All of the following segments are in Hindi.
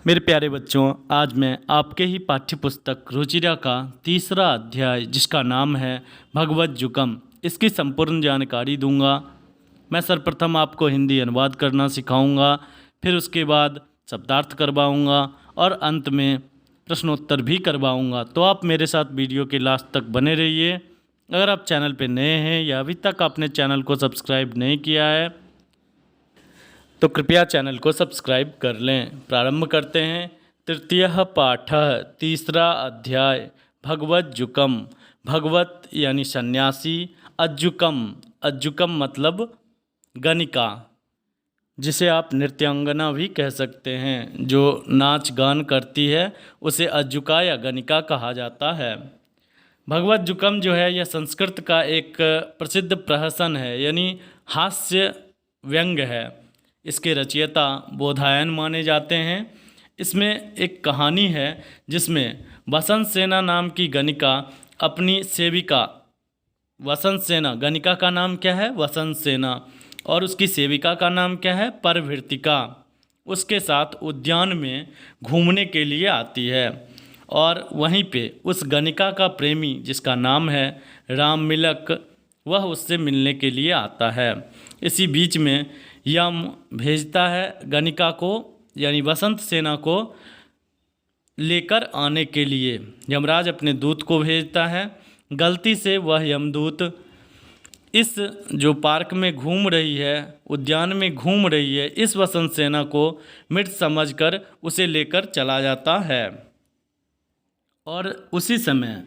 मेरे प्यारे बच्चों, आज मैं आपके ही पाठ्य पुस्तक रुचिरा का तीसरा अध्याय जिसका नाम है भगवत जुकम, इसकी संपूर्ण जानकारी दूंगा। मैं सर्वप्रथम आपको हिंदी अनुवाद करना सिखाऊंगा, फिर उसके बाद शब्दार्थ करवाऊंगा और अंत में प्रश्नोत्तर भी करवाऊंगा। तो आप मेरे साथ वीडियो के लास्ट तक बने रहिए। अगर आप चैनल पर नए हैं या अभी तक आपने चैनल को सब्सक्राइब नहीं किया है तो कृपया चैनल को सब्सक्राइब कर लें। प्रारंभ करते हैं। तृतीय पाठ, तीसरा अध्याय भगवत जुकम। भगवत यानी सन्यासी, अज्जुकम, अज्जुकम मतलब गणिका, जिसे आप नृत्यांगना भी कह सकते हैं। जो नाच गान करती है उसे अज्जुका या गणिका कहा जाता है। भगवत जुकम जो है यह संस्कृत का एक प्रसिद्ध प्रहसन है, यानी हास्य व्यंग है। इसके रचयिता बोधायन माने जाते हैं। इसमें एक कहानी है जिसमें वसंत सेना नाम की गणिका अपनी सेविका, वसंत सेना, गणिका का नाम क्या है? वसंत सेना, और उसकी सेविका का नाम क्या है? परभृतिका, उसके साथ उद्यान में घूमने के लिए आती है। और वहीं पे उस गणिका का प्रेमी जिसका नाम है राम मिलक, वह उससे मिलने के लिए आता है। इसी बीच में यम भेजता है गणिका को, यानी वसंत सेना को लेकर आने के लिए। यमराज अपने दूत को भेजता है। गलती से वह यमदूत इस जो पार्क में घूम रही है, उद्यान में घूम रही है, इस वसंत सेना को मृत समझकर उसे लेकर चला जाता है। और उसी समय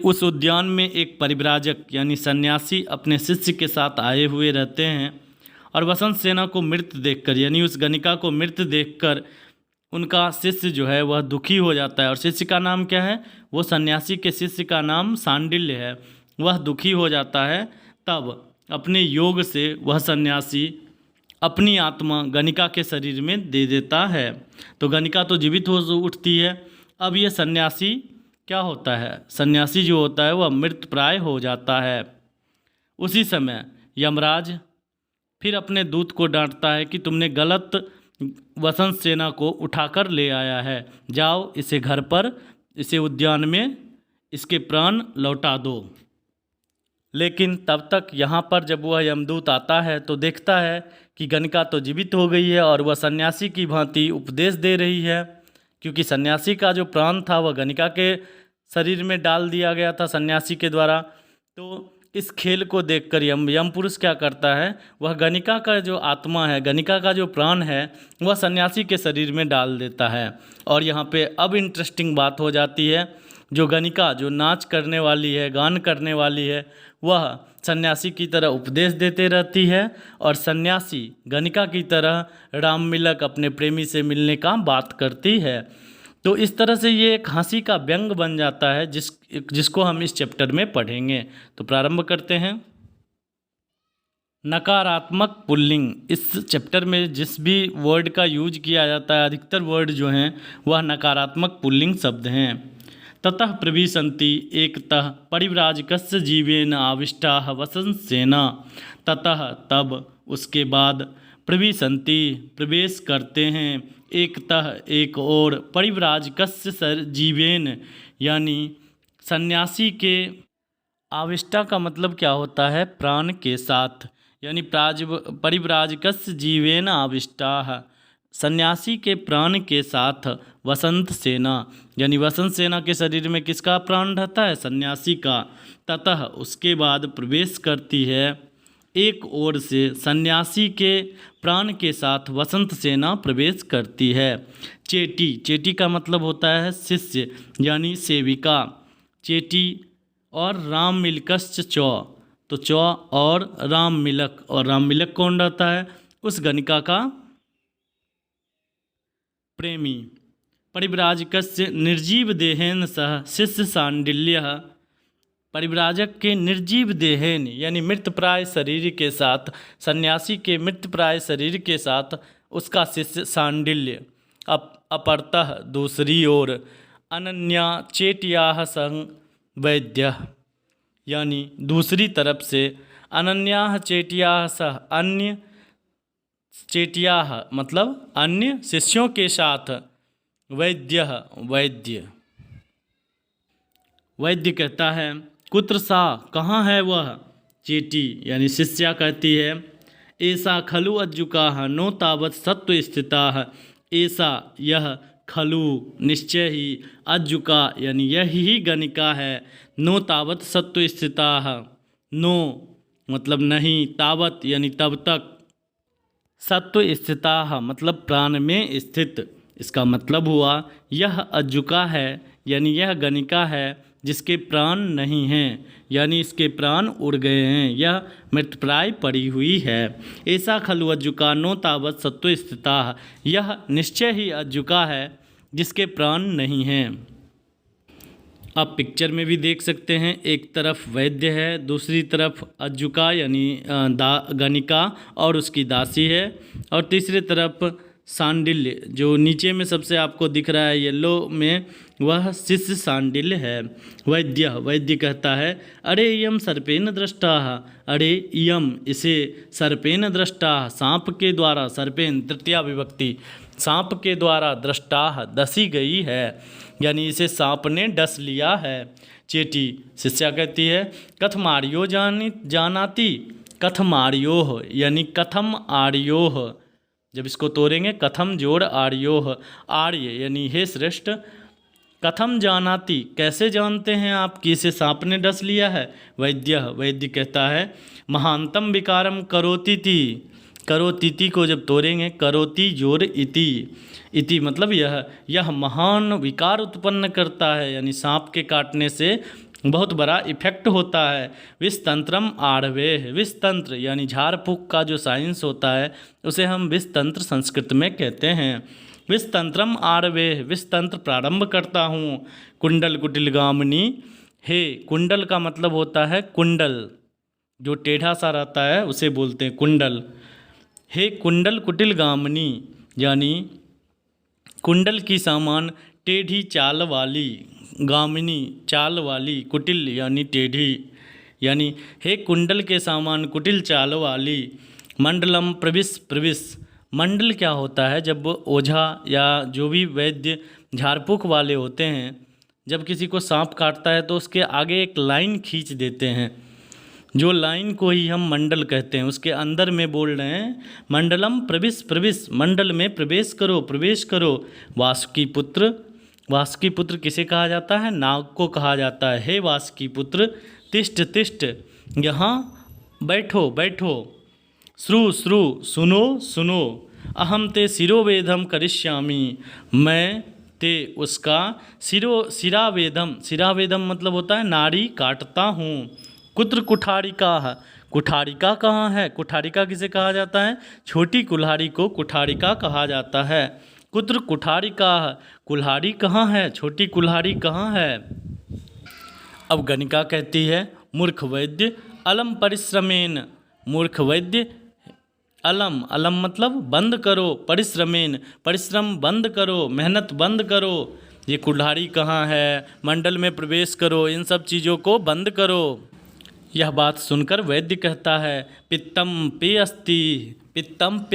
उस उद्यान में एक परिव्राजक यानी सन्यासी अपने शिष्य के साथ आए हुए रहते हैं। और वसंत सेना को मृत देखकर, यानी उस गणिका को मृत देखकर उनका शिष्य जो है वह दुखी हो जाता है। और शिष्य का नाम क्या है? वो सन्यासी के शिष्य का नाम सांडिल्य है। वह दुखी हो जाता है। तब अपने योग से वह सन्यासी अपनी आत्मा गणिका के शरीर में दे देता है। तो गणिका तो जीवित हो उठती है। अब यह सन्यासी क्या होता है? सन्यासी जो होता है वह मृत प्राय हो जाता है। उसी समय यमराज फिर अपने दूत को डांटता है कि तुमने गलत वसंत सेना को उठाकर ले आया है, जाओ इसे घर पर, इसे उद्यान में इसके प्राण लौटा दो। लेकिन तब तक यहाँ पर जब वह यमदूत आता है तो देखता है कि गणिका तो जीवित हो गई है और वह सन्यासी की भांति उपदेश दे रही है, क्योंकि सन्यासी का जो प्राण था वह गणिका के शरीर में डाल दिया गया था सन्यासी के द्वारा। तो इस खेल को देखकर यम पुरुष क्या करता है? वह गणिका का जो आत्मा है, गणिका का जो प्राण है, वह सन्यासी के शरीर में डाल देता है। और यहाँ पे अब इंटरेस्टिंग बात हो जाती है। जो गणिका जो नाच करने वाली है, गान करने वाली है, वह सन्यासी की तरह उपदेश देते रहती है और सन्यासी गणिका की तरह राम मिलक अपने प्रेमी से मिलने का बात करती है। तो इस तरह से ये एक हंसी का व्यंग बन जाता है जिसको हम इस चैप्टर में पढ़ेंगे। तो प्रारंभ करते हैं। नकारात्मक पुल्लिंग, इस चैप्टर में जिस भी वर्ड का यूज किया जाता है, अधिकतर वर्ड जो हैं वह नकारात्मक पुल्लिंग शब्द हैं। ततः प्रविशन्ति एकतः परिव्राजकस्य जीवेन आविष्टाः वसंत सेना। ततः तब, उसके बाद, प्रविशन्ति प्रवेश करते हैं, एकतः एक और, परिव्राजकस्य जीवेन यानी सन्यासी के, आविष्टा का मतलब क्या होता है? प्राण के साथ, यानी परिव्राजकस्य जीवेन आविष्टाः, सन्यासी के प्राण के साथ वसंत सेना, यानी वसंत सेना के शरीर में किसका प्राण रहता है? सन्यासी का। ततः उसके बाद प्रवेश करती है, एक ओर से सन्यासी के प्राण के साथ वसंत सेना प्रवेश करती है। चेटी, चेटी का मतलब होता है शिष्य यानी सेविका, चेटी। और राम मिलकश्च चौ, तो चौ और राम मिलक, और राम मिलक कौन रहता है? उस गणिका का प्रेमी। परिव्राजकस्य निर्जीव देहेन सह शिष्य सांडिल्यः, परिव्राजक के निर्जीव देहेन यानी मृतप्राय शरीर के साथ, सन्यासी के मृतप्राय शरीर के साथ उसका शिष्य सांडिल्य। अपरतः दूसरी ओर, अनन्या चेटियाः संग वैद्यः, यानी दूसरी तरफ से, अनन्याः चेटियाः सह, अन्य चेटियाः मतलब अन्य शिष्यों के साथ, वैद्यः वैद्य। वैद्य कहता है कुत्र सा, कहाँ है वह। चेटी यानी शिष्या कहती है ऐसा खलु अज्जुकाः नो तावत् सत्व स्थिताः। ऐसा यह, खलु निश्चय ही, अज्जुका यानी यही गणिका है, नो तावत् सत्व स्थिताः, नो मतलब नहीं, तावत यानी तब तक, सत्व स्थिताः मतलब प्राण में स्थित। इसका मतलब हुआ यह अज्जुका है यानी यह गणिका है जिसके प्राण नहीं हैं, यानी इसके प्राण उड़ गए हैं, यह मृतप्राय पड़ी हुई है। ऐसा खलु अज्जुका नो तावत् सत्व स्थिताः, यह निश्चय ही अज्जुका है जिसके प्राण नहीं हैं। आप पिक्चर में भी देख सकते हैं, एक तरफ वैद्य है, दूसरी तरफ अज्जुका यानी गणिका और उसकी दासी है, और तीसरी तरफ सांडिल्य जो नीचे में सबसे आपको दिख रहा है येलो में, वह शिष्य सांडिल्य है। वैद्य कहता है अरे यम सर्पेन दृष्टाः, अरे यम इसे, सर्पेन दृष्टाः सांप के द्वारा, सर्पेन तृतीया विभक्ति, सांप के द्वारा, दृष्टाः दसी गई है, यानी इसे सांप ने डस लिया है। चेटी शिष्या कहती है कथमार्यो जानाति, कथमार्योः यानी कथम आर्योः, जब इसको तोड़ेंगे कथम जोड़ आर्योः, आर्य यानी हे श्रेष्ठ, कथम जानाति कैसे जानते हैं आप कि इसे सांप ने डस लिया है। वैद्य कहता है महानतम विकारम करोतीति, करोतीति को जब तोड़ेंगे करोति जोड़ इति मतलब यह महान विकार उत्पन्न करता है, यानी सांप के काटने से बहुत बड़ा इफेक्ट होता है। विषतंत्रम आढ़वेः, विषतंत्र यानी झाड़ फूक का जो साइंस होता है उसे हम विषतंत्र संस्कृत में कहते हैं। विषतंत्रम आढ़वेः, विषतंत्र प्रारंभ करता हूँ। कुंडल कुटिलगामिनी, हे, कुंडल का मतलब होता है कुंडल, जो टेढ़ा सा रहता है उसे बोलते हैं कुंडल। हे कुंडल कुटिलगामिनी यानी कुंडल की सामान टेढ़ी चाल वाली, गामिनी चाल वाली, कुटिल यानी टेढ़ी, यानी हे कुंडल के सामान कुटिल चाल वाली। मंडलम प्रविश, मंडल क्या होता है, जब ओझा या जो भी वैद्य झाड़फूक वाले होते हैं, जब किसी को सांप काटता है तो उसके आगे एक लाइन खींच देते हैं, जो लाइन को ही हम मंडल कहते हैं, उसके अंदर में बोल रहे हैं मंडलम प्रविश, मंडल में प्रवेश करो। वासुकी पुत्र किसे कहा जाता है, नाग को कहा जाता है। हे वासुकी पुत्र तिष्ठ, यहाँ बैठो। श्रु सुनो, अहम ते शिरोवेदम करिष्यामि, मैं ते उसका शिरावेदम मतलब होता है नाड़ी काटता हूँ। कुत्र कुठारिका कहाँ है, कुठारिका किसे कहा जाता है, छोटी कुल्हाड़ी को कुठारिका कहा जाता है। कुत्र कुठारिका, कुल्हाड़ी कहाँ है, छोटी कुल्हाड़ी कहाँ है। अब गणिका कहती है मूर्ख वैद्य अलम परिश्रमेन, मूर्ख वैद्य अलम मतलब बंद करो, परिश्रम बंद करो, मेहनत बंद करो। ये कुल्हाड़ी कहाँ है, मंडल में प्रवेश करो, इन सब चीज़ों को बंद करो। यह बात सुनकर वैद्य कहता है पित्तम पे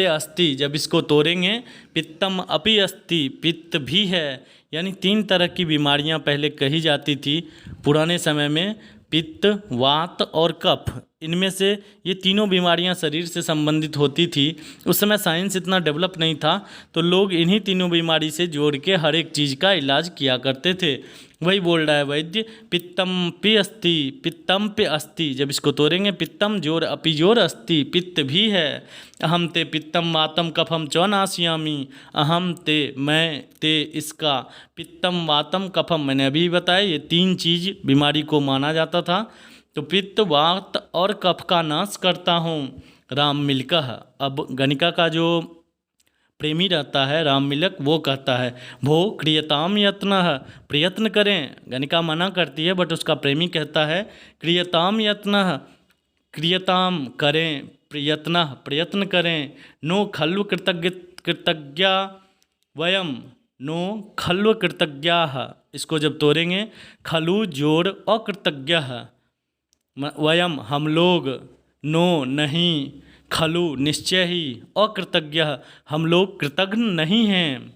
अस्ति, जब इसको तोड़ेंगे पित्तम अपि अस्ति, पित्त भी है, यानी 3 तरह की बीमारियां पहले कही जाती थी पुराने समय में, पित्त, वात और कफ, इनमें से ये तीनों बीमारियां शरीर से संबंधित होती थी। उस समय साइंस इतना डेवलप नहीं था, तो लोग इन्हीं तीनों बीमारी से जोड़ के हर एक चीज़ का इलाज किया करते थे। वही बोल रहा है वैद्य पित्तम पे अस्ति, जब इसको तोड़ेंगे पित्तम जोर अपि जोर अस्ति, पित्त भी है। अहम ते पित्तम वातम कफम च नास्यामि, अहम ते मैं ते इसका, पित्तम वातम कफम मैंने अभी बताया, ये 3 चीज़ बीमारी को माना जाता था। तो पित्त वात और कफ का नाश करता हूँ। राम मिलकः, अब गणिका का जो प्रेमी रहता है राम मिलक, वो कहता है भो क्रियताम यत्नः, प्रयत्न करें। गणिका मना करती है बट उसका प्रेमी कहता है क्रियताम यत्नः, क्रियताम करें, प्रयत्न करें। नो खल्व कृतज्ञा वयम, नो खल्व कृतज्ञाः, इसको जब तोड़ेंगे खलु जोड़ अकृतज्ञः, वयम हम लोग, नो नहीं, खलु निश्चय ही, अकृतज्ञ हम लोग कृतज्ञ नहीं हैं।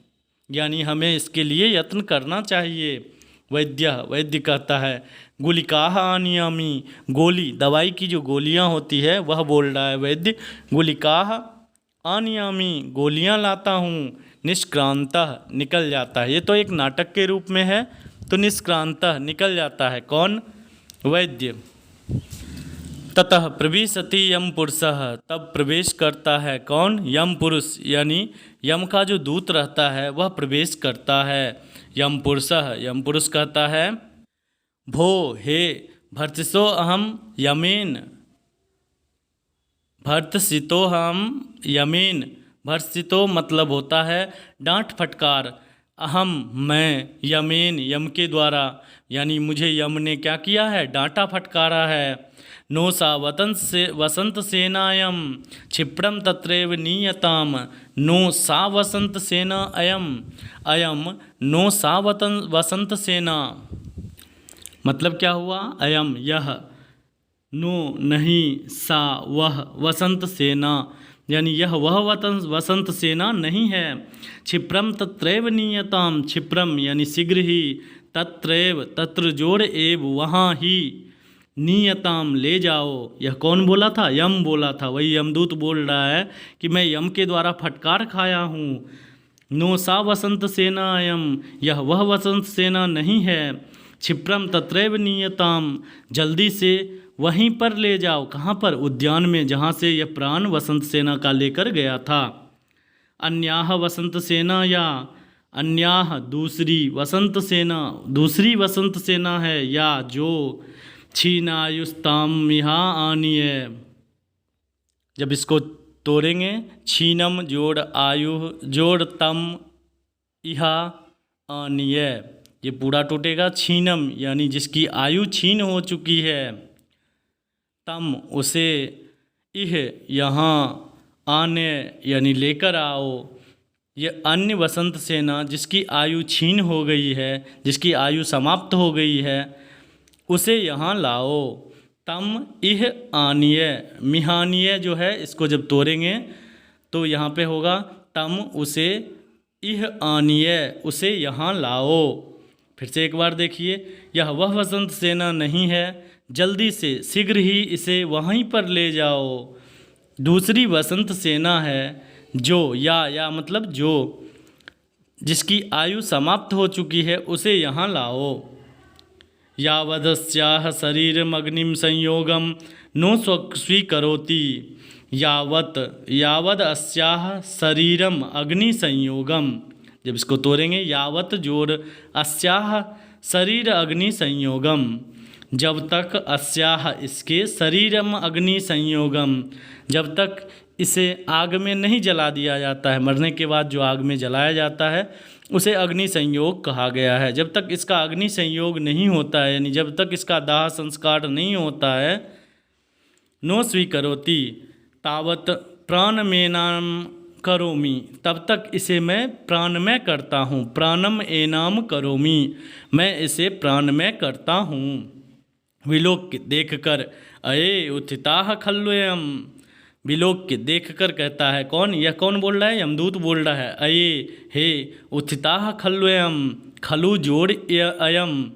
यानी हमें इसके लिए यत्न करना चाहिए। वैद्य कहता है गुलिकाः आनयामि, गोली दवाई की जो गोलियां होती है वह बोल रहा है वैद्य, गुलिकाः आनयामि गोलियां लाता हूँ, निष्क्रांतः निकल जाता है। ये तो एक नाटक के रूप में है, तो निष्क्रांतः निकल जाता है कौन? वैद्य। ततः प्रविशति यम पुरुषः, तब प्रवेश करता है कौन? यम पुरुष, यानी यम का जो दूत रहता है वह प्रवेश करता है। यम पुरुषः, यम पुरुष कहता है भो हे भर्तसो अहम यमेन, भर्तसितोहम यमेन, भर्तसितो मतलब होता है डांट फटकार, अहम मैं, यमेन यम के द्वारा, यानी मुझे यम ने क्या किया है? डांटा फटकारा है। नो सा वसंत सेनायम क्षिप्रम तत्रैव नीयताम, नो सा वसंत सेना अयम, अयम नो सा वसंत सेना, मतलब क्या हुआ? अयम यह, नो नहीं, सा वह, वसंत सेना यानी यह वह वसंत सेना नहीं है। क्षिप्रम तत्रैव नीयताम, क्षिप्रम यानी शीघ्र ही, तत्रैव तत्र जोड़ एव वहाँ ही, नीयताम ले जाओ। यह कौन बोला था? यम बोला था। वही यमदूत बोल रहा है कि मैं यम के द्वारा फटकार खाया हूँ। नो सा वसंत सेना अयम, यह वह वसंत सेना नहीं है। क्षिप्रम तत्रैव नीयताम, जल्दी से वहीं पर ले जाओ। कहाँ पर? उद्यान में, जहाँ से यह प्राण वसंत सेना का लेकर गया था। अन्याह वसंत सेना, या अन्याह दूसरी, वसंत सेना दूसरी वसंत सेना है, या जो छीनायुस्ताम मिहा आनिय, जब इसको तोड़ेंगे, छीनम जोड़ आयु जोड़ तम इहा आनिय, ये पूरा टूटेगा। छीनम यानी जिसकी आयु छीन हो चुकी है, तम उसे, इह यहाँ, आने यानी लेकर आओ। ये अन्य वसंत सेना जिसकी आयु छीन हो गई है, जिसकी आयु समाप्त हो गई है, उसे यहाँ लाओ। तम इह आनिय, मिहानिय जो है इसको जब तोड़ेंगे तो यहाँ पे होगा तम उसे, इह आनिय उसे यहाँ लाओ। फिर से एक बार देखिए, यह वह वसंत सेना नहीं है, जल्दी से शीघ्र ही इसे वहीं पर ले जाओ। दूसरी वसंत सेना है जो, या मतलब जो, जिसकी आयु समाप्त हो चुकी है, उसे यहाँ लाओ। यावदस्याः शरीरम अग्निम संयोगम नो स्वीकरोति, यावद अस्याः शरीरम अग्नि संयोगम, जब इसको तोड़ेंगे, यावत जोड़ अस्याः शरीर अग्नि संयोगम, जब तक अस्याह इसके, शरीरम अग्नि संयोगम जब तक इसे आग में नहीं जला दिया जाता है, मरने के बाद जो आग में जलाया जाता है उसे अग्नि संयोग कहा गया है। जब तक इसका अग्नि संयोग नहीं होता है, यानी जब तक इसका दाह संस्कार नहीं होता है, नो स्वीकरोति तावत प्राण में नाम करोमि, तब तक इसे मैं प्राणमय करता हूँ। प्राणम एनाम करोमि, मैं इसे प्राणमय करता हूँ। विलोक्य देख कर, अये उत्थिताः खल्वयम्, विलोक्य देख कर कहता है कौन? यह कौन बोल रहा है? यमदूत बोल रहा है। अये हे उत्थिताः खल्वयम्, खलु जोड़ अयम,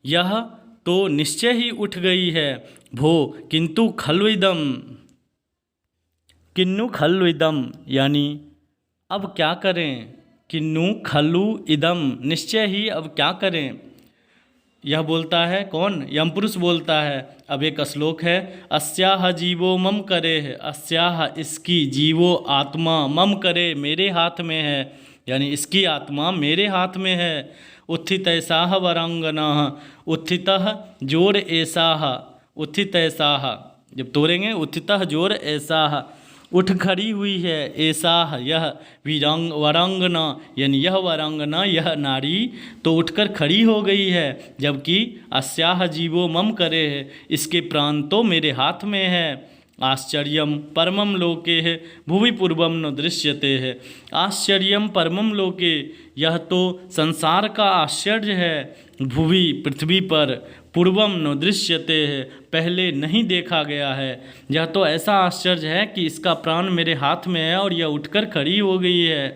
यह तो निश्चय ही उठ गई है। भो किंतु खलु इदम, किन्नु खलु इदम यानी अब क्या करें? किन्नु खलु इदम निश्चय ही अब क्या करें? यह बोलता है कौन? यमपुरुष बोलता है। अब एक श्लोक है, अस्याह जीवो मम करे, अस्याह इसकी, जीवो आत्मा, मम करे मेरे हाथ में है, यानी इसकी आत्मा मेरे हाथ में है। उत्थित ऐसाह वरांगना, उत्थितः जोड़ ऐसाह, उत्थित ऐसाह जब तोड़ेंगे, उत्थितः जोड़ ऐसाह उठ खड़ी हुई है, ऐसा यह वरांगना यानी यह वरांगना, यह नारी तो उठकर खड़ी हो गई है। जबकि अस्याह जीवो मम करे है, इसके प्राण तो मेरे हाथ में है। आश्चर्यम परमम लोके है भुवि पूर्वम न दृश्यते है। आश्चर्यम परमम लोके, यह तो संसार का आश्चर्य है। भुवि पृथ्वी पर, पूर्वम न दृश्यते है पहले नहीं देखा गया है। यह तो ऐसा आश्चर्य है कि इसका प्राण मेरे हाथ में है और यह उठकर खड़ी हो गई है।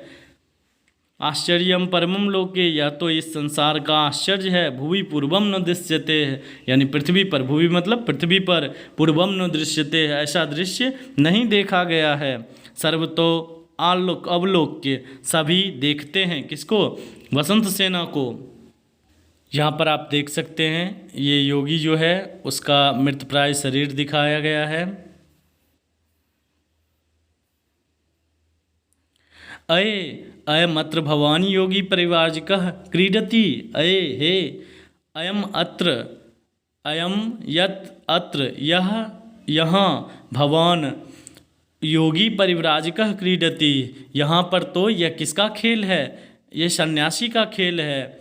आश्चर्यम परमम लोके, यह तो इस संसार का आश्चर्य है। भुवि पूर्वम न दृश्यते है, यानी पृथ्वी पर, भुवि मतलब पृथ्वी पर, पूर्वम न दृश्यते है, ऐसा दृश्य नहीं देखा गया है। सर्वतो आलोक अवलोक्य, सभी देखते हैं किसको? वसंत सेना को। यहाँ पर आप देख सकते हैं ये योगी जो है उसका मृतप्राय शरीर दिखाया गया है। अये अयमत्र भवानी योगी परिवार्जिकः क्रीडति। अये हे, अयम अत्र, अयम यत् अत्र, यह यहाँ, भवान योगी परिव्राजकः क्रीडति, यहाँ पर तो यह किसका खेल है? ये सन्यासी का खेल है।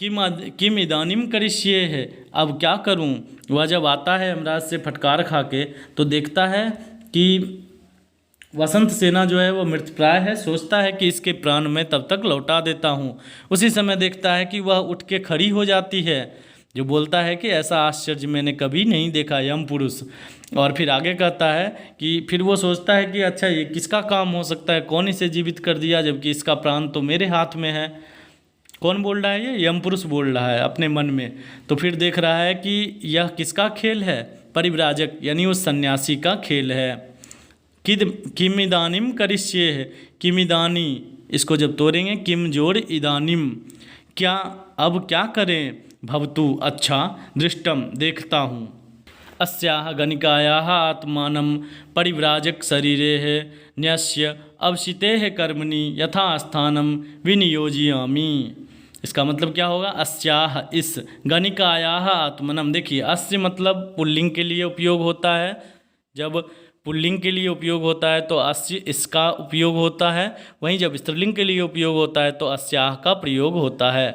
किम इदानीम करिष्ये है, अब क्या करूं? वह जब आता है यमराज से फटकार खा के तो देखता है कि वसंत सेना जो है वो मृतप्राय है। सोचता है कि इसके प्राण मैं तब तक लौटा देता हूँ। उसी समय देखता है कि वह उठ के खड़ी हो जाती है, जो बोलता है कि ऐसा आश्चर्य मैंने कभी नहीं देखा यम पुरुष। और फिर आगे कहता है कि फिर वो सोचता है कि अच्छा ये किसका काम हो सकता है, कौन इसे जीवित कर दिया जबकि इसका प्राण तो मेरे हाथ में है। कौन बोल रहा है? ये यम पुरुष बोल रहा है अपने मन में। तो फिर देख रहा है कि यह किसका खेल है? परिव्राजक यानी उस सन्यासी का खेल है। किम इदानीम करिष्ये है, किम इदानी, इसको जब तोड़ेंगे किम जोड़ इदानीम, क्या, अब क्या करें? भवतु, अच्छा, दृष्टम, देखता हूँ। अस्याः गणिकायाः आत्मानं परिव्राजक शरीरेः न्यस्य अवसितेः कर्मणि यथा स्थानं विनियोजयामि। इसका मतलब क्या होगा? अस्याः, इस, गणिकायाः आत्मनम, देखिए अस्य मतलब पुल्लिंग के लिए उपयोग होता है। जब पुल्लिंग के लिए उपयोग होता है तो अस्य, इसका उपयोग होता है। वहीं जब स्त्रीलिंग के लिए उपयोग होता है तो अस्याः का प्रयोग होता है।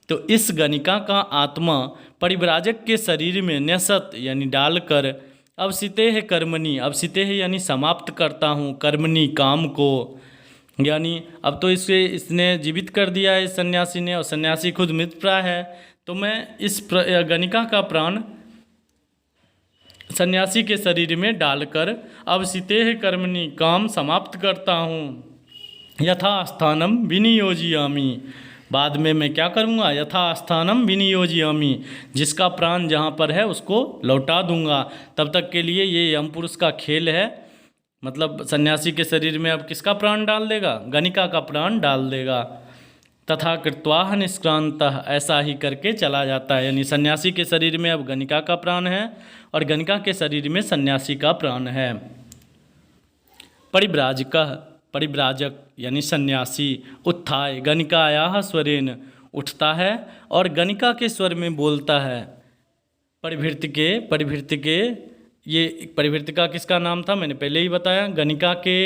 तो इस गणिका का आत्मा परिव्राजक के शरीर में न्यसत यानी डालकर, अवसिते है कर्मणि, अवसिते है यानी समाप्त करता हूँ, कर्मणि, काम को, यानी अब तो इसने जीवित कर दिया है इस सन्यासी ने, और सन्यासी खुद मृतप्राय है। तो मैं इस गणिका का प्राण सन्यासी के शरीर में डालकर अवसिते है कर्मणि, काम समाप्त करता हूँ, यथा स्थानम विनियोजयामि, बाद में मैं क्या करूँगा? यथा स्थानम विनियोजयामि, जिसका प्राण जहाँ पर है उसको लौटा दूंगा। तब तक के लिए ये यम पुरुष का खेल है। मतलब सन्यासी के शरीर में अब किसका प्राण डाल देगा? गणिका का प्राण डाल देगा। तथा कृत्वाह निष्क्रांतः, ऐसा ही करके चला जाता है। यानी सन्यासी के शरीर में अब गणिका का प्राण है और गणिका के शरीर में सन्यासी का प्राण है। परिव्राजकः, परिव्राजक यानी सन्यासी, उत्थाय गणिकायाः स्वरेन, उठता है और गणिका के स्वर में बोलता है। परिभृतिके, ये परिभृतिका किसका नाम था? मैंने पहले ही बताया, गणिका के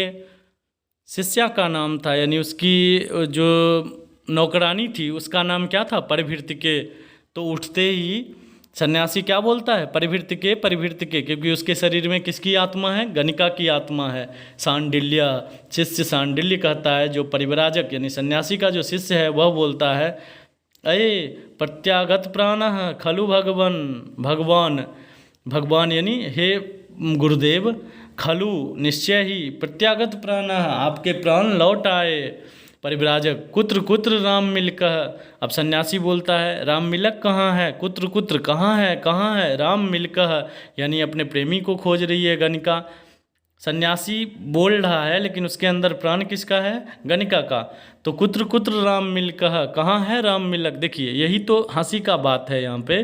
शिष्या का नाम था, यानी उसकी जो नौकरानी थी उसका नाम क्या था? परिभृतिके। तो उठते ही सन्यासी क्या बोलता है? परिभृतिके, परिभृतिके, क्योंकि उसके शरीर में किसकी आत्मा है? गणिका की आत्मा है। सांडिल्य, शिष्य सांडिल्य कहता है, जो परिव्राजक यानी सन्यासी का जो शिष्य है वह बोलता है, अये प्रत्यागत प्राणः खलु भगवान, भगवान यानी हे गुरुदेव, खलु निश्चय ही, प्रत्यागत प्राणः, आपके प्राण लौट आए। परिव्राजक, कुत्र कुत्र राम मिलकः, अब सन्यासी बोलता है राम मिलक कहाँ है? कुत्र कुत्र, कहाँ है राम मिलकः, यानी अपने प्रेमी को खोज रही है गणिका। सन्यासी बोल रहा है लेकिन उसके अंदर प्राण किसका है? गणिका का। तो कुत्र कुत्र राम मिलकः, कहाँ है राम मिलक। देखिए यही तो हंसी का बात है यहाँ पे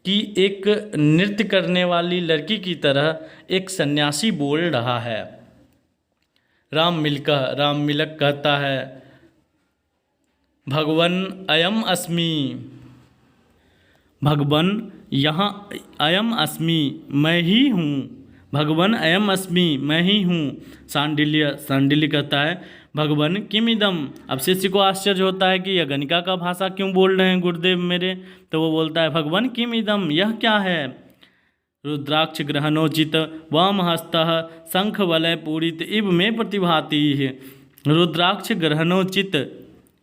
कि एक नृत्य करने वाली लड़की की तरह एक सन्यासी बोल रहा है। राम मिलकः, राम मिलक कहता है, भगवन अयम अस्मि, भगवन यहाँ अयम अस्मि, मैं ही हूँ, भगवन अयम अस्मि, मैं ही हूँ। सांडिल्य कहता है, भगवन किमिदम, अब शिष्य को आश्चर्य होता है कि यह गणिका का भाषा क्यों बोल रहे हैं गुरुदेव मेरे। तो वो बोलता है, भगवन किमिदम, यह क्या है? रुद्राक्ष ग्रहणोचित वामहस्तः शंख वलय पूरित इव में प्रतिभाति है। रुद्राक्ष ग्रहणोचित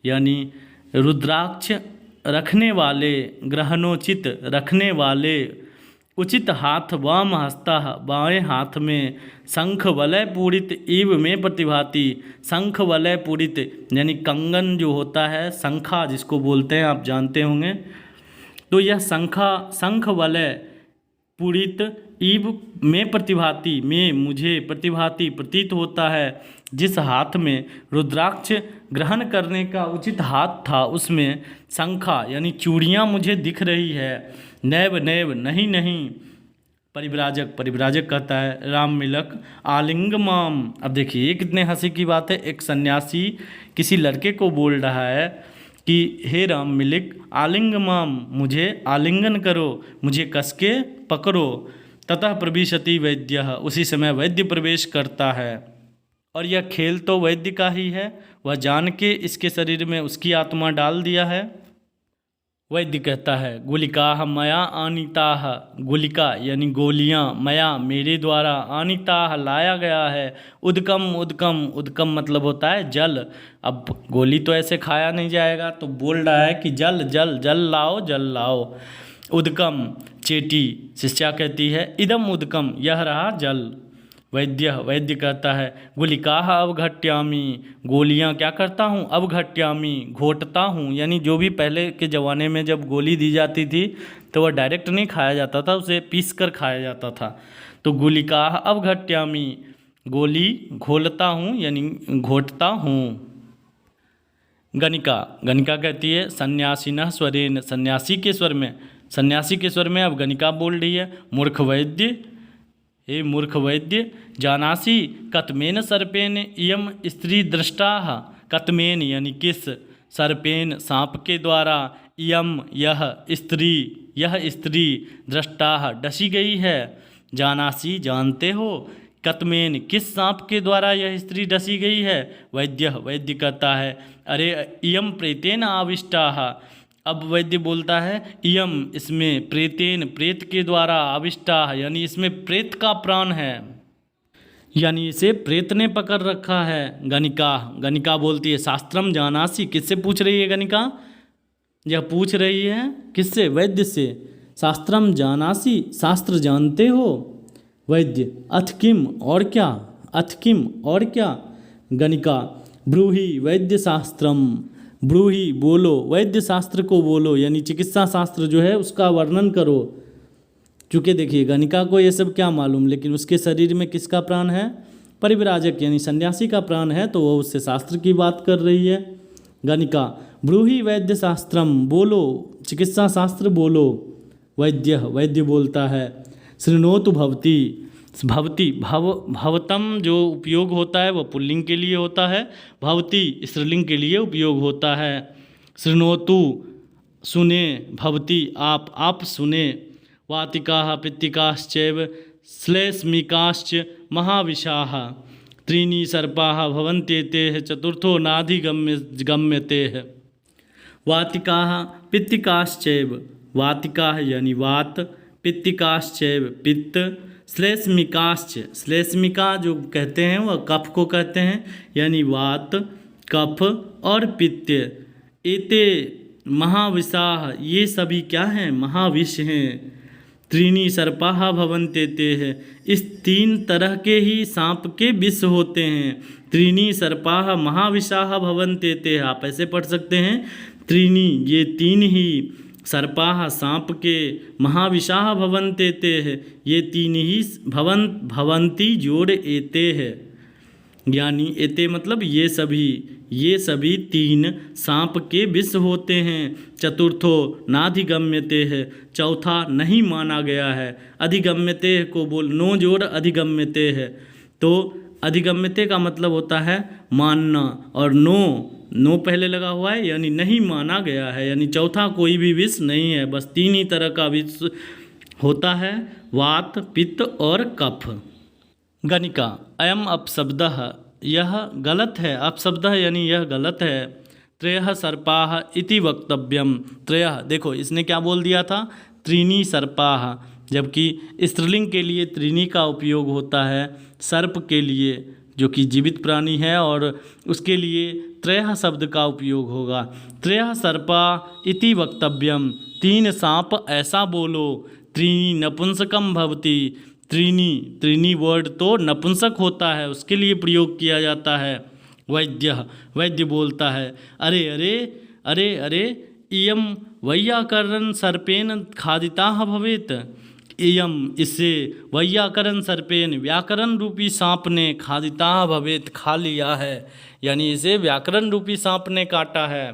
यानी रुद्राक्ष रखने वाले, ग्रहणोचित रखने वाले, उचित हाथ वाम हस्तः, बाएं हाथ में, शंख वलय पूरित इव में प्रतिभाति। शंख वलय पूरित यानी कंगन जो होता है, शंखा जिसको बोलते हैं, आप जानते होंगे। तो यह शंख वलय पूरित इव में प्रतिभाति, में मुझे प्रतिभाति प्रतीत होता है। जिस हाथ में रुद्राक्ष ग्रहण करने का उचित हाथ था उसमें शंखा यानी चूड़ियाँ मुझे दिख रही है। नैव नैव नहीं नहीं। परिव्राजक, परिव्राजक कहता है राम मिलक आलिंग माम। अब देखिए ये कितने हंसी की बात है। एक सन्यासी किसी लड़के को बोल रहा है कि हे राम मिलिक आलिंग माम, मुझे आलिंगन करो, मुझे कसके पकड़ो। ततः प्रविशति वैद्य, उसी समय वैद्य प्रवेश करता है। और यह खेल तो वैद्य का ही है, वह जान के इसके शरीर में उसकी आत्मा डाल दिया है। वैद्य कहता है गुलिकाः मया आनीताः, गुलिका यानी गोलियाँ, मया मेरे द्वारा, आनीताः लाया गया है। उदकम उदकम, उदकम मतलब होता है जल। अब गोली तो ऐसे खाया नहीं जाएगा, तो बोल रहा है कि जल जल जल लाओ, जल लाओ। उदकम चेटी, शिष्या कहती है इदम उदकम, यह रहा जल। वैद्य, वैद्य कहता है गुलिकाः अवघट्यामि, गोलियाँ क्या करता हूँ, अवघट्यामि घोटता हूँ। यानी जो भी पहले के ज़माने में जब गोली दी जाती थी तो वह डायरेक्ट नहीं खाया जाता था, उसे पीस कर खाया जाता था। तो गुलिकाः अवघट्यामि, गोली घोलता हूँ यानी घोटता हूँ। गणिका, गणिका कहती है सन्यासिनः स्वरेन, सन्यासी के स्वर में, सन्यासी के स्वर में अब गणिका बोल रही है। मूर्ख वैद्य, हे मूर्ख वैद्य, जानासी कतमेन सर्पेन इयम स्त्री दृष्टाः, कतमेन यानी किस, सर्पेन सांप के द्वारा, इयम यह स्त्री, यह स्त्री, दृष्टाः डसी गई है। जानासी जानते हो, कतमेन किस सांप के द्वारा यह स्त्री डसी गई है। वैद्य, वैद्य कहता है अरे इयम प्रेतेन आविष्टाः। अब वैद्य बोलता है इयम इसमें, प्रेतेन प्रेत के द्वारा, आविष्टा यानी इसमें प्रेत का प्राण है, यानी इसे प्रेत ने पकड़ रखा है। गणिका, गणिका बोलती है शास्त्रम जानासी, किससे पूछ रही है गणिका, यह पूछ रही है किससे, वैद्य से। शास्त्रम जानासी, शास्त्र जानते हो। वैद्य अथ किम, और क्या, अथ किम और क्या। गणिका ब्रूहि वैद्य शास्त्रम, ब्रूहि बोलो, वैद्य शास्त्र को बोलो, यानी चिकित्सा शास्त्र जो है उसका वर्णन करो। चूँकि देखिए गणिका को ये सब क्या मालूम, लेकिन उसके शरीर में किसका प्राण है, परिव्राजक यानी सन्यासी का प्राण है, तो वो उससे शास्त्र की बात कर रही है। गणिका ब्रूहि वैद्य शास्त्रम, बोलो चिकित्सा शास्त्र बोलो। वैद्य, वैद्य बोलता है शृणोतु भवती, भवती भवतम जो उपयोग होता है वह पुल्लिंग के लिए होता है, भवती स्त्रीलिंग के लिए उपयोग होता है। शृणोतु सुने, भवती आप सुने। वातिकाः पित्तिकाश्चैव श्लेष्मिकाश्च महाविशाः, त्रीणि सर्पाः भवन्त्येते चतुर्थो नाधिगम्यते। वातिकाः पित्तिकाश्चैव, वातिकाः यानी वात, पित्तिकाश्चैव पित्त, श्लेष्मिकाश्च, श्लेष्मिका जो कहते हैं वह कफ को कहते हैं, यानी वात, कफ और पित्त। एते महाविशाः, ये सभी क्या हैं, महाविष हैं। त्रीणि सर्पाः भवन्त्येते है, इस तीन तरह के ही सांप के विष होते हैं। त्रीणि सर्पाः महाविशाः भवन्त्येते, आप ऐसे पढ़ सकते हैं त्रीणि ये तीन ही, सर्पाः सांप के, महाविशाः भवन्त्येते है ये तीन ही, भवन्ति जोड़ एते है, यानी एते मतलब ये सभी तीन सांप के विष होते हैं। चतुर्थो नाधिगम्यते है, चौथा नहीं माना गया है। अधिगम्यते को बोल, नो जोड़ अधिगम्यते है, तो अधिगम्यते का मतलब होता है मानना, और नो पहले लगा हुआ है यानी नहीं माना गया है, यानी चौथा कोई भी विष नहीं है, बस तीन ही तरह का विष होता है, वात, पित्त और कफ। गणिका अयम अपशब्दः, यह गलत है, अपशब्दः यानी यह गलत है। त्रयः सर्पाः इति वक्तव्यम, त्रयः देखो इसने क्या बोल दिया था, त्रीणि सर्पाः, जबकि स्त्रीलिंग के लिए त्रीणि का उपयोग होता है, सर्प के लिए जो कि जीवित प्राणी है, और उसके लिए त्रयः शब्द का उपयोग होगा। त्रयः सर्पा इति वक्तव्यम, तीन सांप ऐसा बोलो। त्रीणि नपुंसकम भवति। त्रीणि वर्ड तो नपुंसक होता है, उसके लिए प्रयोग किया जाता है। वैद्यः, वैद्य बोलता है अरे अरे अरे अरे इयं वैयाकरण सर्पेण खादिताः भवेत्। इयं, इससे, वैयाकरण सर्पेण, व्याकरण रूपी सांप ने, खादिताः भवेत्, खा लिया है, यानी इसे व्याकरण रूपी सांप ने काटा है।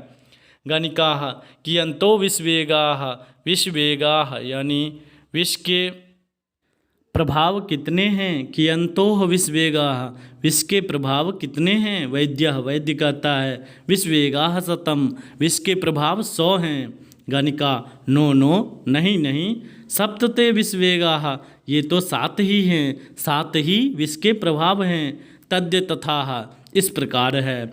गणिकाः कियन्तो विषवेगाः। विषवेगाः यानी विष के प्रभाव कितने हैं। कियंतोः विषवेगाः, विष के प्रभाव कितने हैं। वैद्यः, वैद्य कहता है विषवेगाः शतम्, विष के प्रभाव 100 हैं। गणिका नो नो, नहीं नहीं, सप्तते विषवेगाः, ये तो 7 ही हैं, 7 ही विष के प्रभाव हैं। तद्य तथाः, इस प्रकार है।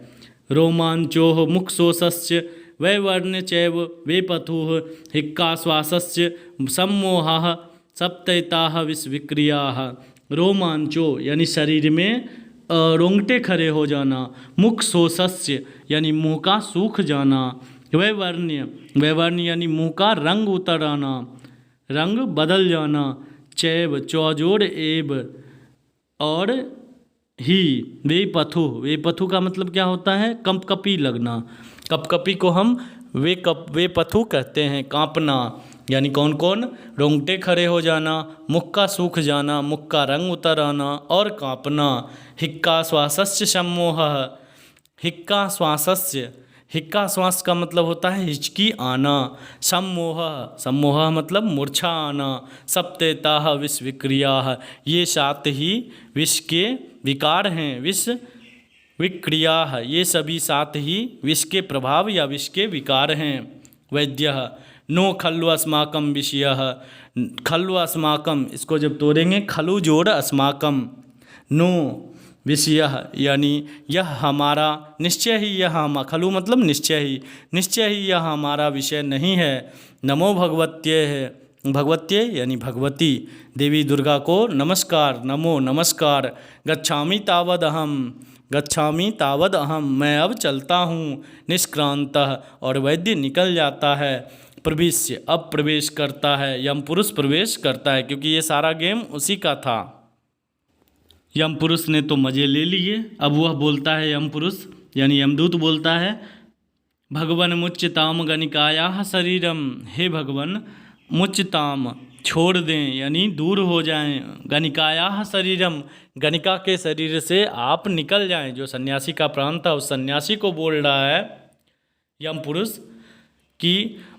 रोमांचोः मुक्षोषस्य वैवर्ण्य चैव वेपथुः हिक्काश्वासस्य सम्मोहः सप्तैताः विषविक्रियाः। रोमांचो यानी शरीर में रोंगटे खड़े हो जाना। मुख शोषस्य यानी मुँह का सूख जाना। वैवर्ण्य, वैवर्ण्य यानी मुँह का रंग उतर आना, रंग बदल जाना। चैव चौजोड़ एव, और ही वेपथु, वेपथु का मतलब क्या होता है, कंपकपी लगना। कपकपी को हम वेपथु कहते हैं, कांपना। यानी कौन कौन, रोंगटे खड़े हो जाना, मुख का सूख जाना, मुख का रंग उतर आना और कांपना। हिक्का श्वासस्य सम्मोहः, हिक्का श्वासस्य, हिक्का श्वास का मतलब होता है हिचकी आना। सम्मोह, सम्मोह मतलब मूर्छा आना। सप्तैताः विष विक्रियाः, ये 7 ही विष के विकार हैं। विष विक्रियाः, ये सभी 7 ही विष के प्रभाव या विष के विकार हैं। वैद्यः नो खल्व अस्माकं विषयः। खल्व अस्माकं, इसको जब तोड़ेंगे खलु जोड़ अस्माकं, नो विषयः यानी यह हमारा, निश्चय ही यह हम, खलु मतलब निश्चय ही, निश्चय ही यह हमारा विषय नहीं है। नमो भगवत्ये है, भगवत्ये यानी भगवती देवी दुर्गा को नमस्कार, नमो नमस्कार। गच्छामि तावद अहम, गच्छामि तावद अहम, मैं अब चलता हूँ। निष्क्रांतः, और वैद्य निकल जाता है। प्रवेश्य, अब प्रवेश करता है, यम पुरुष प्रवेश करता है, क्योंकि ये सारा गेम उसी का था। यम पुरुष ने तो मज़े ले लिए, अब वह बोलता है, यम पुरुष यानी यमदूत बोलता है, भगवन मुच्यताम गणिकायाः शरीरम, हे भगवन मुच्यताम, छोड़ दें यानी दूर हो जाएं, गणिकायाः शरीरम, गणिका के शरीर से आप निकल जाएं। जो सन्यासी का प्राण था उस सन्यासी को बोल रहा है यम पुरुष कि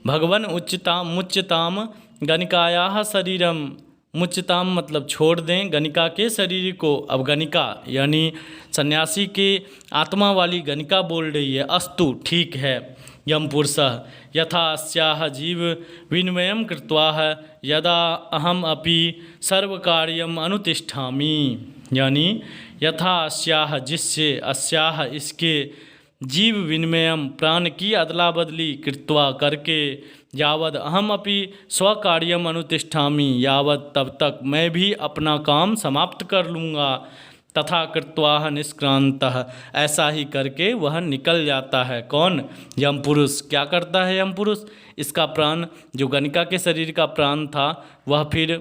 भगवन उच्चताम मुच्यताम गणिकायाः शरीरम, मुच्यताम मतलब छोड़ दें गणिका के शरीर को। अब गणिका यानी सन्यासी के आत्मा वाली गणिका बोल रही है, अस्तु ठीक है। यम पुरुषः यथा अस्याः जीव विनिमयं कृत्वा यदा अहम अपि सर्वकार्यम अनुतिष्ठामि, यानी यथा अस्याः जिससे, अस्याः इसके, जीव विनिमयम प्राण की अदला बदली, कृत्वा करके, यावद अहम अपि स्वकार्यम अनुतिष्ठामि, यावद तब तक मैं भी अपना काम समाप्त कर लूँगा। तथा कृत्वा निष्क्रांतः, ऐसा ही करके वह निकल जाता है। कौन, यम पुरुष। क्या करता है यम पुरुष, इसका प्राण जो गणिका के शरीर का प्राण था वह फिर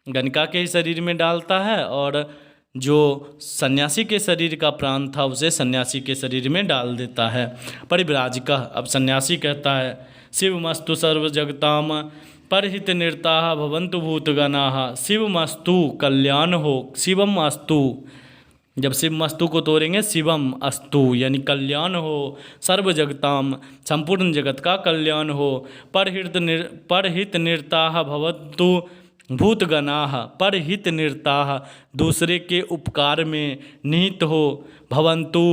गणिका के ही शरीर में डालता है, और जो सन्यासी के शरीर का प्राण था उसे सन्यासी के शरीर में डाल देता है। परिव्राजकः, अब सन्यासी कहता है, शिवमस्तु सर्वजगताम परहित निरताः भवन्तु भूतगणाः। शिवमस्तु कल्याण हो, शिवम अस्तु, जब शिव मस्तु को तोड़ेंगे शिवम अस्तु यानी कल्याण हो, सर्व जगताम संपूर्ण जगत का कल्याण हो। परहित निरताः भवन्तु भूतगणाः, परहित निरताः दूसरे के उपकार में निहित हो, भवन्तु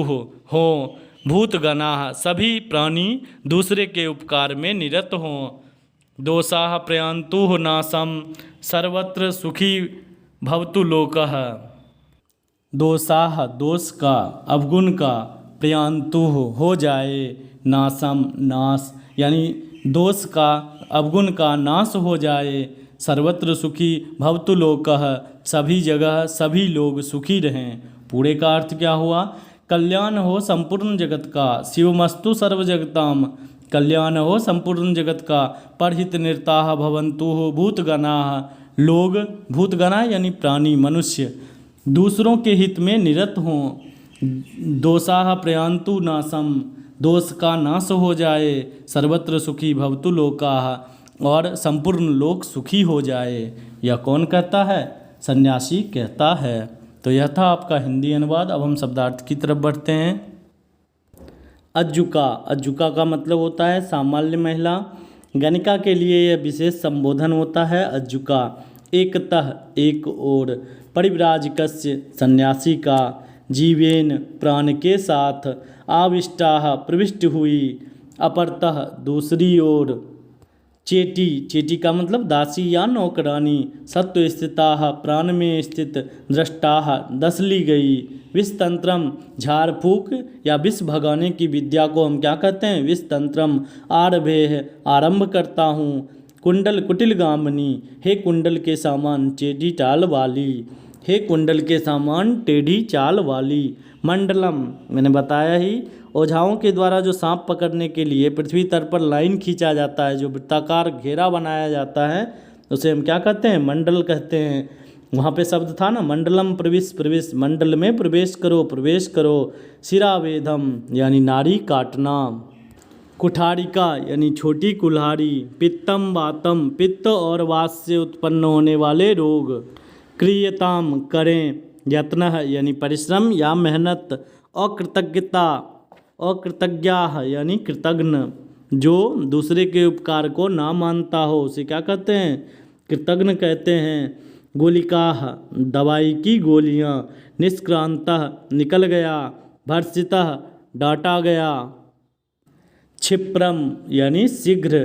हो, भूतगणाः सभी प्राणी दूसरे के उपकार में निरत हों। दोषाः प्रयान्तु नाशम सर्वत्र सुखी भवतु लोकः। दोषाः दोष का, अवगुण का, प्रयान्तु हो जाए, नाशम नाश यानी दोष का, अवगुण का नाश हो जाए। सर्वत्र सुखी भवतु लोकः सभी जगह सभी लोग सुखी रहें। पूरे का अर्थ क्या हुआ, कल्याण हो संपूर्ण जगत का। शिवमस्तु सर्व जगताम, कल्याण हो संपूर्ण जगत का। परहित निरताः भवन्तु भूतगणाः, लोग भूतगणा यानी प्राणी मनुष्य दूसरों के हित में निरत हों। दोषाः प्रयान्तु नाशम, दोष का नाश हो जाए। सर्वत्र सुखी भवतु लोकाः, और संपूर्ण लोक सुखी हो जाए। यह कौन कहता है? सन्यासी कहता है। तो यह था आपका हिंदी अनुवाद। अब हम शब्दार्थ की तरफ बढ़ते हैं। अज्जुका, अज्जुका का मतलब होता है सामान्य महिला। गणिका के लिए यह विशेष संबोधन होता है अज्जुका। एकतः एक ओर, परिव्राजकस्य सन्यासी का, जीवेन प्राण के साथ, आविष्टाः प्रविष्ट हुई, अपरतः दूसरी ओर, चेटी, चेटी का मतलब दासी या नौकरानी, सत्व स्थिताः प्राण में स्थित, दृष्टाः दस ली गई, विषतंत्रम झाड़ फूक या विष भगाने की विद्या को हम क्या कहते हैं? विषतंत्रम। आरभेह आरंभ करता हूँ। कुंडल कुटिल गामनी, हे कुंडल के सामान टेढ़ी चाल वाली, हे कुंडल के सामान टेढ़ी चाल वाली। मंडलम, मैंने बताया ही, ओझाओं के द्वारा जो सांप पकड़ने के लिए पृथ्वी तल पर लाइन खींचा जाता है, जो वृत्ताकार घेरा बनाया जाता है, उसे हम क्या कहते हैं? मंडल कहते हैं। वहाँ पे शब्द था ना, मंडलम प्रविश प्रविश, मंडल में प्रवेश करो प्रवेश करो। शिरावेदम यानी नाड़ी काटना। कुठारिका यानी छोटी कुल्हाड़ी। पित्तम वातम, पित्त और वात से उत्पन्न होने वाले रोग। क्रियताम करें, यत्न यानी परिश्रम या मेहनत। अकृतज्ञता, अकृतज्ञा यानी कृतघ्न, जो दूसरे के उपकार को ना मानता हो उसे क्या कहते हैं? कृतघ्न कहते हैं। गोलिकाः दवाई की गोलियाँ। निष्क्रांतः निकल गया। भर्त्सितः डांटा गया। क्षिप्रम यानी शीघ्र।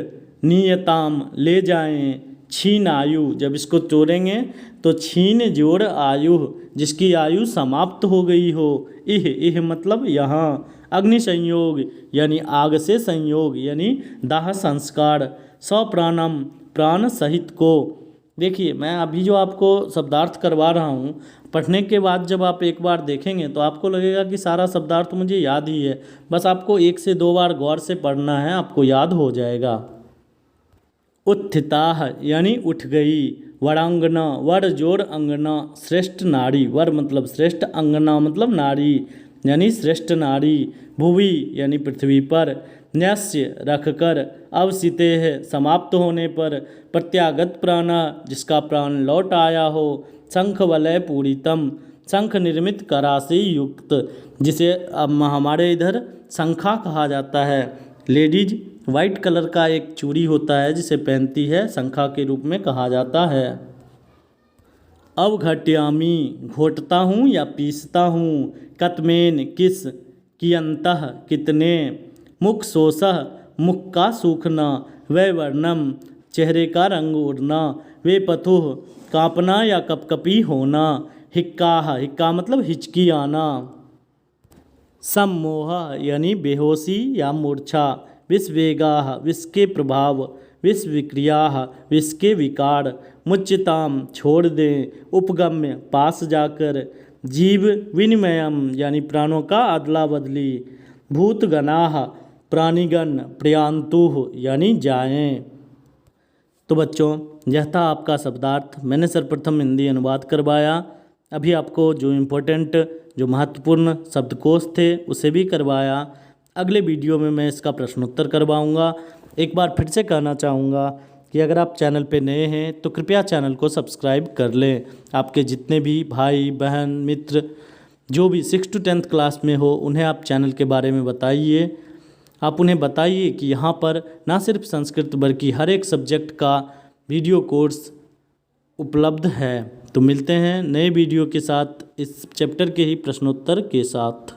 नियताम ले जाएं। छीन आयु, जब इसको तोड़ेंगे तो छीन जोड़ आयु, जिसकी आयु समाप्त हो गई हो। इह, इह मतलब यहाँ। अग्नि संयोग यानी आग से संयोग यानी दाह संस्कार। सप्राणम प्राण सहित को। देखिए, मैं अभी जो आपको शब्दार्थ करवा रहा हूँ, पढ़ने के बाद जब आप एक बार देखेंगे तो आपको लगेगा कि सारा शब्दार्थ मुझे याद ही है। बस आपको 1 से 2 बार गौर से पढ़ना है, आपको याद हो जाएगा। उत्थिताः यानी उठ गई। वरांगना, वर जोड़ अंगना, श्रेष्ठ नारी, वर मतलब श्रेष्ठ, अंगना मतलब नारी यानी श्रेष्ठ नारी। भुवि यानी पृथ्वी पर। न्यस्य रखकर। अवसितेः समाप्त होने पर। प्रत्यागत प्राणा जिसका प्राण लौट आया हो। शंख वलय पूरितम, शंख निर्मित करा से युक्त, जिसे अब हमारे इधर शंखा कहा जाता है। लेडीज वाइट कलर का एक चूड़ी होता है जिसे पहनती है, शंखा के रूप में कहा जाता है। अवघट्यामी घोटता हूँ या पीसता हूँ। कतमेन किस, कियंतः कितने। मुख शोषः मुख का सूखना। वैवर्णम चेहरे का रंग उड़ना। वे पथुः कांपना या कपकपी होना। हिक्काः, हिक्का मतलब हिचकी आना। सम्मोह यानी बेहोशी या मूर्छा। विषवेगाः विष के प्रभाव। विषविक्रियाः विष के विकार। मुच्यताम छोड़ दें। उपगम्य पास जाकर। जीव विनिमयम यानी प्राणों का अदला बदली। भूतगणाः प्राणीगण। प्रयान्तुः यानी जाएं। तो बच्चों, यह था आपका शब्दार्थ। मैंने सर्वप्रथम हिंदी अनुवाद करवाया। अभी आपको जो इम्पोर्टेंट, जो महत्वपूर्ण शब्दकोश थे उसे भी करवाया। अगले वीडियो में मैं इसका प्रश्नोत्तर करवाऊंगा। एक बार फिर से कहना चाहूँगा कि अगर आप चैनल पे नए हैं तो कृपया चैनल को सब्सक्राइब कर लें। आपके जितने भी भाई बहन मित्र जो भी 6 to 10th क्लास में हो, उन्हें आप चैनल के बारे में बताइए। आप उन्हें बताइए कि यहाँ पर ना सिर्फ संस्कृत बल्कि हर एक सब्जेक्ट का वीडियो कोर्स उपलब्ध है। तो मिलते हैं नए वीडियो के साथ, इस चैप्टर के ही प्रश्नोत्तर के साथ।